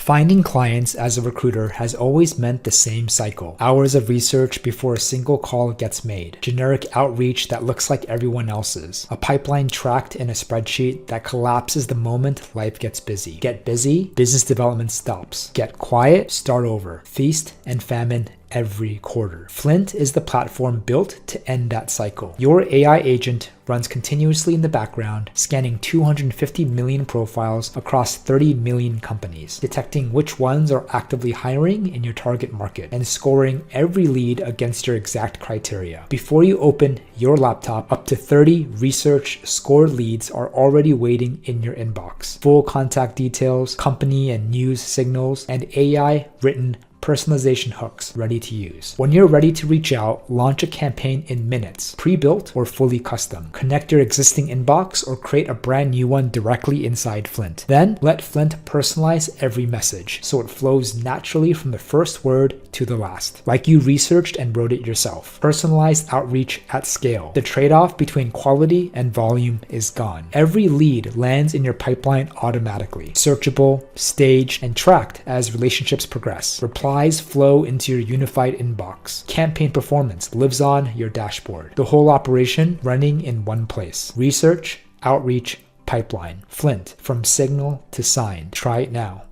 Finding clients as a recruiter has always meant the same cycle. Hours of research before a single call gets made. Generic outreach that looks like everyone else's. A pipeline tracked in a spreadsheet that collapses the moment life gets busy. Get busy, business development stops. Get quiet, start over. Feast and famine every quarter. Flynt is the platform built to end that cycle. Your AI agent runs continuously in the background, scanning 250 million profiles across 30 million companies, detecting which ones are actively hiring in your target market, and scoring every lead against your exact criteria. Before you open your laptop, up to 30 research scored leads are already waiting in your inbox. Full contact details, company and news signals, and AI written personalization hooks ready to use. When you're ready to reach out, launch a campaign in minutes, pre-built or fully custom. Connect your existing inbox or create a brand new one directly inside Flynt. Then let Flynt personalize every message so it flows naturally from the first word to the last, like you researched and wrote it yourself. Personalized outreach at scale. The trade-off between quality and volume is gone. Every lead lands in your pipeline automatically, searchable, staged, and tracked as relationships progress. Replies flow into your unified inbox. Campaign performance lives on your dashboard. The whole operation running in one place. Research, outreach, pipeline. Flynt, from signal to sign. Try it now.